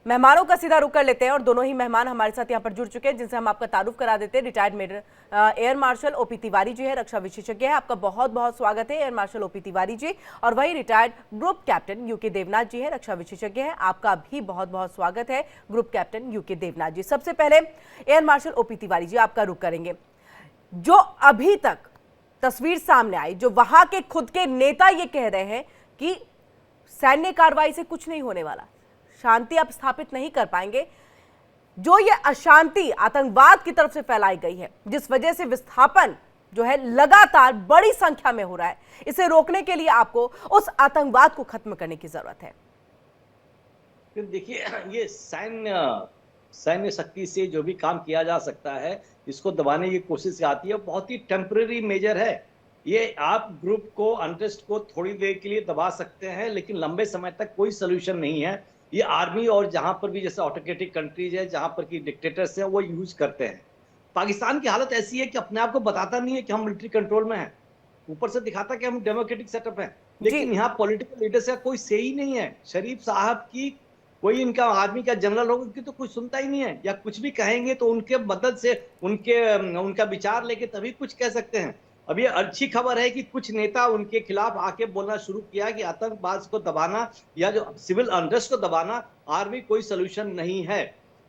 मेहमानों का सीधा रुख कर लेते हैं और दोनों ही मेहमान हमारे साथ यहाँ पर जुड़ चुके हैं जिनसे हम आपका तारुफ करा देते हैं। Retired major air marshal OP Tiwari ji है, रक्षा विशेषज्ञ है। आपका बहुत बहुत स्वागत है air marshal OP Tiwari ji. और वही retired group captain UK Devnath ji है, रक्षा विशेषज्ञ है। आपका भी बहुत बहुत स्वागत है ग्रुप कैप्टन यूके देवनाथ जी। सबसे पहले एयर मार्शल ओपी तिवारी जी आपका रुख करेंगे। जो अभी तक तस्वीर सामने आई, जो वहां के खुद के नेता ये कह रहे हैं कि सैन्य कार्रवाई से कुछ नहीं होने वाला, शांति आप स्थापित नहीं कर पाएंगे, जो ये अशांति आतंकवाद की तरफ से फैलाई गई है, जिस वजह से विस्थापन जो है लगातार बड़ी संख्या में हो रहा है, इसे रोकने के लिए आपको उस आतंकवाद को खत्म करने की जरूरत है। देखिए, ये सैन्य शक्ति से जो भी काम किया जा सकता है, इसको दबाने की कोशिश आती है, बहुत ही टेम्पररी मेजर है। ये आप ग्रुप को, अनरेस्ट को थोड़ी देर के लिए दबा सकते हैं, लेकिन लंबे समय तक कोई सोल्यूशन नहीं है। ये आर्मी और जहां पर भी जैसे ऑटोक्रेटिक कंट्रीज है, जहां पर की डिक्टेटर्स हैं, वो यूज करते हैं। पाकिस्तान की हालत ऐसी है कि अपने आप को बताता नहीं है कि हम मिलिट्री कंट्रोल में हैं, ऊपर से दिखाता कि हम डेमोक्रेटिक सेटअप है, लेकिन यहाँ पॉलिटिकल लीडर्स का कोई से ही नहीं है। शरीफ साहब की कोई, इनका आर्मी का जनरल होगा, उनकी तो कुछ सुनता ही नहीं है, या कुछ भी कहेंगे तो उनके मदद से, उनका विचार लेके तभी कुछ कह सकते हैं। अब ये अच्छी खबर है कि कुछ नेता उनके खिलाफ आके बोलना शुरू किया कि आतंकवाद को दबाना या जो सिविल अनरेस्ट को दबाना आर्मी कोई सोल्यूशन नहीं है।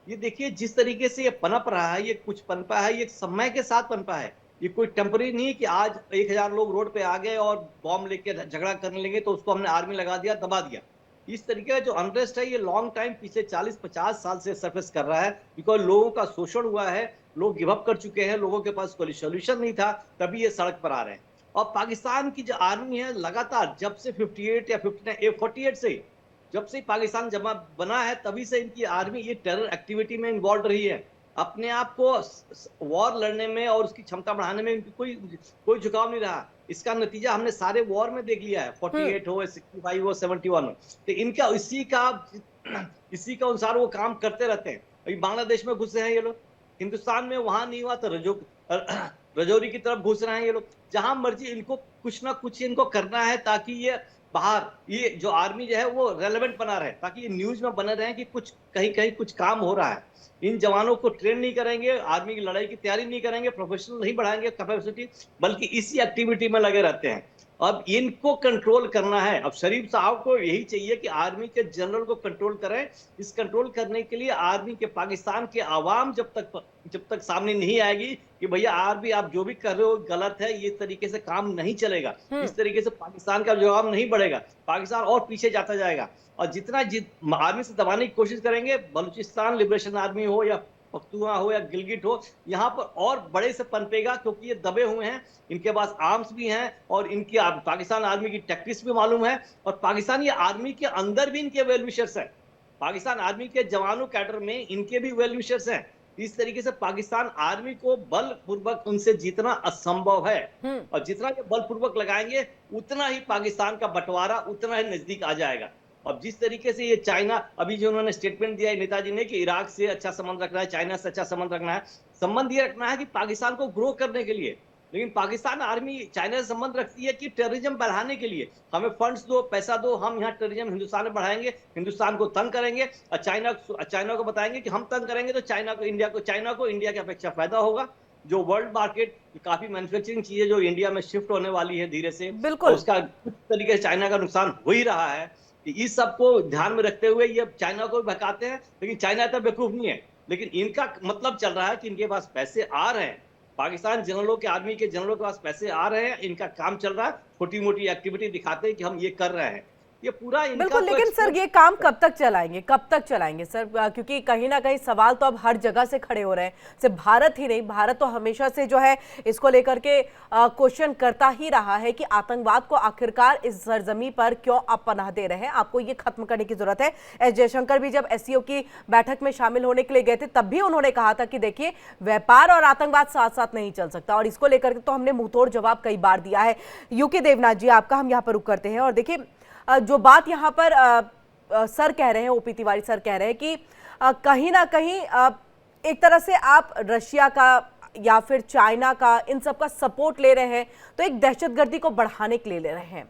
ये देखिए जिस तरीके से ये पनप रहा है, ये कुछ पनपा है, ये समय के साथ पनपा है। ये कोई टेम्पररी नहीं है कि आज 1000 लोग रोड पे आ गए और बॉम्ब लेके झगड़ा करने लगे तो उसको हमने आर्मी लगा दिया, दबा दिया। इस तरीके का जो अनरेस्ट है, ये लॉन्ग टाइम पीछे 40-50 साल से सरफेस कर रहा है, बिकॉज लोगों का शोषण हुआ है, लोग गिव अप कर चुके हैं, लोगों के पास कोई सोल्यूशन नहीं था, तभी ये सड़क पर आ रहे हैं। और पाकिस्तान की जो आर्मी है, लगातार जब से 58 या 59 48 से, जब से पाकिस्तान जमा बना है, तभी से इनकी आर्मी ये टेरर एक्टिविटी में इन्वॉल्व रही है। अपने आप को वॉर लड़ने में और उसकी क्षमता बढ़ाने में इनकी कोई झुकाव नहीं रहा। इसका नतीजा हमने सारे वॉर में देख लिया है, 48 हो, 65 हो, 71 हो। तो इनका इसी का अनुसार वो काम करते रहते हैं। अभी बांग्लादेश में घुसे हैं ये लोग, हिंदुस्तान में वहां नहीं हुआ तो रजौरी की तरफ घुस रहे हैं ये लोग। जहां मर्जी इनको कुछ ना कुछ इनको करना है, ताकि ये बाहर, ये जो आर्मी जो है वो रेलेवेंट बना रहे, ताकि ये न्यूज में बने रहे कि कुछ कहीं कहीं कुछ काम हो रहा है। इन जवानों को ट्रेन नहीं करेंगे, आर्मी की लड़ाई की तैयारी नहीं करेंगे, प्रोफेशनल नहीं बढ़ाएंगे कैपेसिटी, बल्कि इसी एक्टिविटी में लगे रहते हैं। अब इनको कंट्रोल करना है। अब शरीफ साहब को यही चाहिए कि आर्मी के जनरल को कंट्रोल करें। इस कंट्रोल करने के लिए आर्मी के, पाकिस्तान के आवाम जब तक सामने नहीं आएगी कि भैया आर्मी आप जो भी कर रहे हो गलत है, ये तरीके से काम नहीं चलेगा, इस तरीके से पाकिस्तान का जवाब नहीं बढ़ेगा, पाकिस्तान और पीछे जाता जाएगा। और जितना आर्मी से दबाने की कोशिश करेंगे, बलूचिस्तान लिबरेशन आर्मी हो या पख्तूनख्वा हो या गिलगिट हो, यहाँ पर और बड़े से पनपेगा, क्योंकि ये दबे हुए हैं, इनके पास आर्म्स भी हैं और इनकी पाकिस्तान आर्मी की टैक्टिक्स भी मालूम है, और पाकिस्तानी आर्मी के अंदर भी इनके वेल विशर्स हैं। पाकिस्तान आर्मी के जवानों कैडर में इनके भी वेल विशर्स हैं। इस तरीके से पाकिस्तान आर्मी को बलपूर्वक उनसे जीतना असंभव है, और जितना ये बलपूर्वक लगाएंगे उतना ही पाकिस्तान का बंटवारा उतना ही नजदीक आ जाएगा। अब जिस तरीके से ये चाइना, अभी जो उन्होंने स्टेटमेंट दिया है नेताजी ने कि इराक से अच्छा संबंध रखना है, चाइना से अच्छा संबंध रखना है, संबंध ये रखना है कि पाकिस्तान को ग्रो करने के लिए। लेकिन पाकिस्तान आर्मी चाइना से संबंध रखती है कि टेररिज्म बढ़ाने के लिए, हमें फंड्स दो, पैसा दो, हम यहाँ टेररिज्म हिंदुस्तान में बढ़ाएंगे, हिंदुस्तान को तंग करेंगे, और चाइना को बताएंगे कि हम तंग करेंगे तो चाइना को इंडिया की अपेक्षा फायदा होगा। जो वर्ल्ड मार्केट, काफी मैन्युफैक्चरिंग चीजें जो इंडिया में शिफ्ट होने वाली है धीरे से, उसका कुछ तरीके से चाइना का नुकसान हो ही रहा है। इस सबको ध्यान में रखते हुए ये चाइना को भड़काते हैं, लेकिन चाइना इतना बेवकूफ नहीं है। लेकिन इनका मतलब चल रहा है कि इनके पास पैसे आ रहे हैं, पाकिस्तान जनरलों के, आर्मी के जनरलों के पास पैसे आ रहे हैं, इनका काम चल रहा है, छोटी मोटी एक्टिविटी दिखाते हैं कि हम ये कर रहे हैं, ये पूरा इनका। बिल्कुल, लेकिन सर ये काम कब तक चलाएंगे सर? क्योंकि कहीं ना कहीं सवाल तो अब हर जगह से खड़े हो रहे हैं, सिर्फ भारत ही नहीं, भारत तो हमेशा से जो है इसको लेकर के क्वेश्चन करता ही रहा है कि आतंकवाद को आखिरकार इस सरजमी पर क्यों आप पनाह दे रहे हैं, आपको ये खत्म करने की जरूरत है। एस जयशंकर भी जब एससीओ की बैठक में शामिल होने के लिए गए थे, तब भी उन्होंने कहा था कि देखिए व्यापार और आतंकवाद साथ साथ नहीं चल सकता, और इसको लेकर के तो हमने मुंहतोड़ जवाब कई बार दिया है। यूके देवनाथ जी, आपका हम यहाँ पर रुख करते हैं। और देखिए जो बात यहाँ पर सर कह रहे हैं, ओपी तिवारी सर कह रहे हैं कि कहीं ना कहीं एक तरह से आप रशिया का या फिर चाइना का, इन सब का सपोर्ट ले रहे हैं, तो एक दहशतगर्दी को बढ़ाने के लिए ले रहे हैं।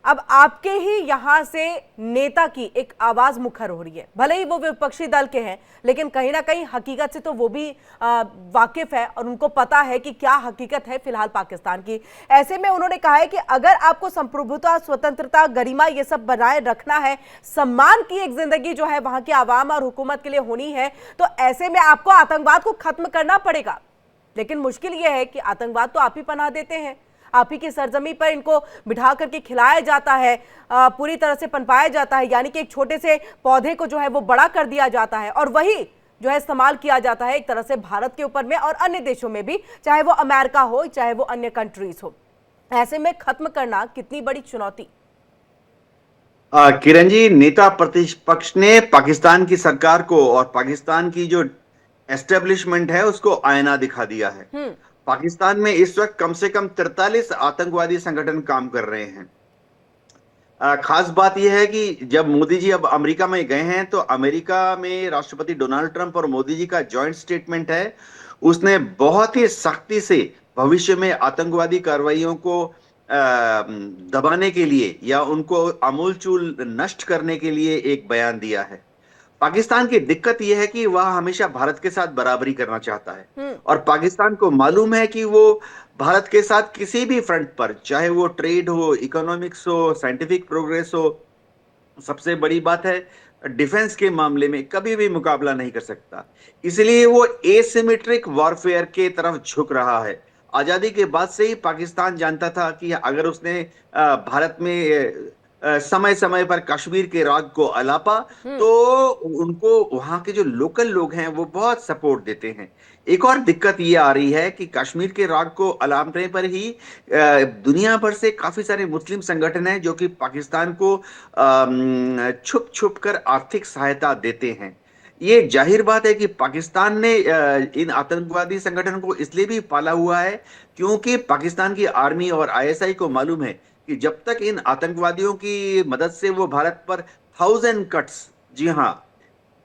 अब आपके ही यहां से नेता की एक आवाज मुखर हो रही है, भले ही वो विपक्षी दल के हैं, लेकिन कहीं ना कहीं हकीकत से तो वो भी वाकिफ है और उनको पता है कि क्या हकीकत है फिलहाल पाकिस्तान की। ऐसे में उन्होंने कहा है कि अगर आपको संप्रभुता, स्वतंत्रता, गरिमा ये सब बनाए रखना है, सम्मान की एक जिंदगी जो है वहां की आवाम और हुकूमत के लिए होनी है, तो ऐसे में आपको आतंकवाद को खत्म करना पड़ेगा। लेकिन मुश्किल यह है कि आतंकवाद तो आप ही पनाह देते हैं, आप ही की सरजमी पर इनको बिठा करके खिलाया जाता है, पूरी तरह से पनपाया जाता है, यानी कि एक छोटे से पौधे को जो है वो बड़ा कर दिया जाता है और वही जो है इस्तेमाल किया जाता है एक तरह से भारत के ऊपर में और अन्य देशों में भी, चाहे वो अमेरिका हो चाहे वो अन्य कंट्रीज हो। ऐसे में खत्म करना कितनी बड़ी चुनौती। किरण जी, नेता प्रतिपक्ष ने पाकिस्तान की सरकार को और पाकिस्तान की जो एस्टेब्लिशमेंट है उसको आईना दिखा दिया है। पाकिस्तान में इस वक्त कम से कम 43 आतंकवादी संगठन काम कर रहे हैं। खास बात यह है कि जब मोदी जी अब अमेरिका में गए हैं तो अमेरिका में राष्ट्रपति डोनाल्ड ट्रंप और मोदी जी का जॉइंट स्टेटमेंट है। उसने बहुत ही सख्ती से भविष्य में आतंकवादी कार्रवाइयों को दबाने के लिए या उनको आमूलचूल नष्ट करने के लिए एक बयान दिया है। पाकिस्तान की दिक्कत यह है कि वह हमेशा भारत के साथ बराबरी करना चाहता है और पाकिस्तान को मालूम है कि वो भारत के साथ किसी भी फ्रंट पर, चाहे वो ट्रेड हो, इकोनॉमिक्स हो, साइंटिफिक प्रोग्रेस हो, सबसे बड़ी बात है डिफेंस के मामले में कभी भी मुकाबला नहीं कर सकता। इसलिए वो एसिमेट्रिक वॉरफेयर के तरफ झुक रहा है। आजादी के बाद से ही पाकिस्तान जानता था कि अगर उसने भारत में समय समय पर कश्मीर के राग को अलापा तो उनको वहां के जो लोकल लोग हैं वो बहुत सपोर्ट देते हैं। एक और दिक्कत ये आ रही है कि कश्मीर के राग को अलापने पर ही दुनिया भर से काफी सारे मुस्लिम संगठन हैं जो कि पाकिस्तान को छुप छुप कर आर्थिक सहायता देते हैं। ये जाहिर बात है कि पाकिस्तान ने इन आतंकवादी संगठन को इसलिए भी पाला हुआ है क्योंकि पाकिस्तान की आर्मी और आईएसआई को मालूम है कि जब तक इन आतंकवादियों की मदद से वो भारत पर 1000 कट्स, जी हाँ,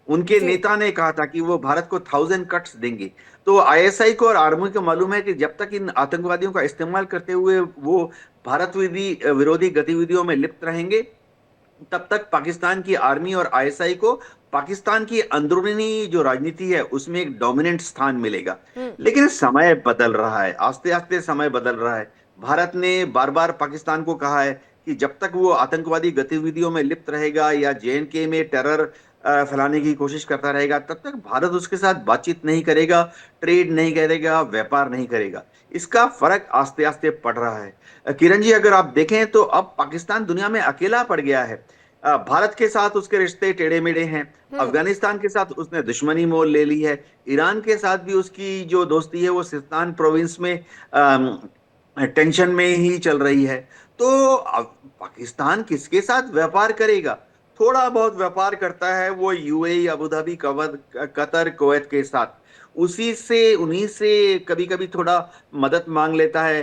उनके नेता ने कहा था कि वो भारत को 1000 कट्स देंगे। तो आईएसआई को और आर्मी को मालूम है कि जब तक इन आतंकवादियों का इस्तेमाल करते हुए वो भारत विरोधी गतिविधियों में लिप्त रहेंगे, तब तक पाकिस्तान की आर्मी और आईएसआई को पाकिस्तान की अंदरूनी जो राजनीति है उसमें एक डोमिनेंट स्थान मिलेगा। लेकिन समय बदल रहा है, आस्ते आस्ते समय बदल रहा है। भारत ने बार बार पाकिस्तान को कहा है कि जब तक वो आतंकवादी गतिविधियों में लिप्त रहेगा या जेएनके में टेरर फैलाने की कोशिश करता रहेगा, तब तक भारत उसके साथ बातचीत नहीं करेगा, ट्रेड नहीं करेगा, व्यापार नहीं करेगा। इसका फर्क आस्ते आस्ते पड़ रहा है। किरण जी, अगर आप देखें तो अब पाकिस्तान दुनिया में अकेला पड़ गया है। भारत के साथ उसके रिश्ते टेढ़े मेढ़े हैं, अफगानिस्तान के साथ उसने दुश्मनी मोल ले ली है, ईरान के साथ भी उसकी जो दोस्ती है वो सिस्तान प्रोविंस में टेंशन में ही चल रही है। तो पाकिस्तान किसके साथ व्यापार करेगा? थोड़ा बहुत व्यापार करता है वो UAE, Abu Dhabi, Qatar, Kuwait के साथ, उन्हीं से कभी कभी थोड़ा मदद मांग लेता है।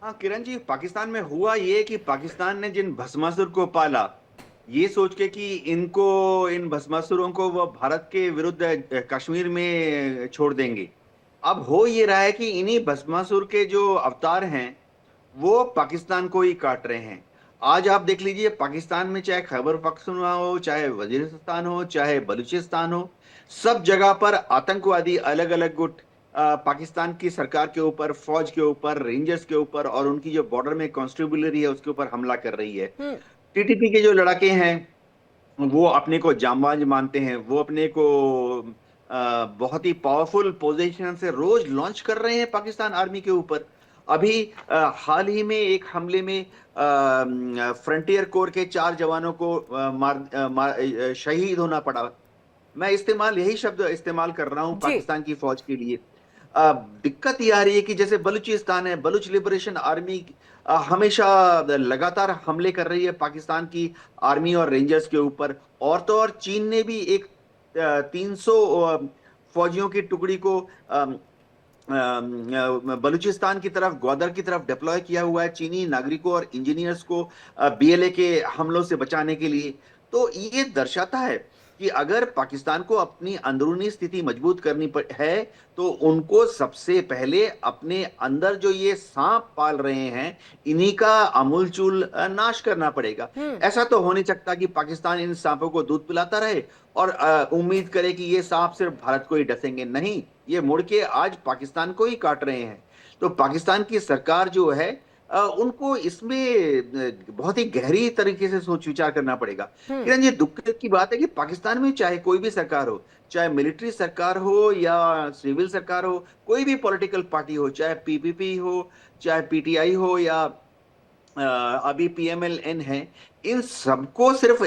हाँ किरण जी, पाकिस्तान में हुआ ये कि पाकिस्तान ने जिन भस्मासुर को पाला ये सोच के कि इन भस्मासुरों को वो भारत के विरुद्ध कश्मीर में छोड़ देंगे, अब हो ये रहा है कि इन्हीं भस्मासुर के जो अवतार हैं वो पाकिस्तान को ही काट रहे हैं। आज आप देख लीजिए, पाकिस्तान में चाहे खैबर पख्तूनख्वा हो, चाहे वजीरिस्तान हो, चाहे बलूचिस्तान हो, सब जगह पर आतंकवादी अलग अलग गुट पाकिस्तान की सरकार के ऊपर, फौज के ऊपर, रेंजर्स के ऊपर और उनकी जो बॉर्डर में कॉन्स्टेबुलरी है उसके ऊपर हमला कर रही है। टीटीपी के जो लड़ाके हैं वो अपने को जांबाज मानते हैं, वो अपने को बहुत ही पावरफुल पोजीशन से रोज लॉन्च कर रहे हैं पाकिस्तान आर्मी के ऊपर। अभी हाल ही में एक हमले में फ्रंटियर कोर के 4 जवानों को शहीद होना पड़ा। मैं यही शब्द इस्तेमाल कर रहा हूं पाकिस्तान की फौज के लिए। दिक्कत ये आ रही है कि जैसे बलूचिस्तान है, बलूच लिबरेशन आर्मी हमेशा लगातार हमले कर रही है पाकिस्तान की आर्मी और रेंजर्स के ऊपर। और तो और चीन ने भी एक 300 फौजियों की टुकड़ी को बलूचिस्तान की तरफ, ग्वादर की तरफ डिप्लॉय किया हुआ है, चीनी नागरिकों और इंजीनियर्स को बीएलए के हमलों से बचाने के लिए। तो ये दर्शाता है कि अगर पाकिस्तान को अपनी अंदरूनी स्थिति मजबूत करनी है तो उनको सबसे पहले अपने अंदर जो ये सांप पाल रहे हैं इन्हीं का अमूलचूल नाश करना पड़ेगा। ऐसा तो हो नहीं सकता कि पाकिस्तान इन सांपों को दूध पिलाता रहे और उम्मीद करे कि ये सांप सिर्फ भारत को ही डसेंगे। नहीं, ये मुड़ के आज पाकिस्तान को ही काट रहे हैं। तो पाकिस्तान की सरकार जो है उनको इसमें बहुत ही गहरी तरीके से सोच विचार करना पड़ेगा। किरण, ये दुख की बात है कि पाकिस्तान में चाहे कोई भी सरकार हो, चाहे मिलिट्री सरकार हो या सिविल सरकार हो, कोई भी पॉलिटिकल पार्टी हो, चाहे पीपीपी हो, चाहे पीटीआई हो या अभी पीएमएलएन है, इन सबको सिर्फ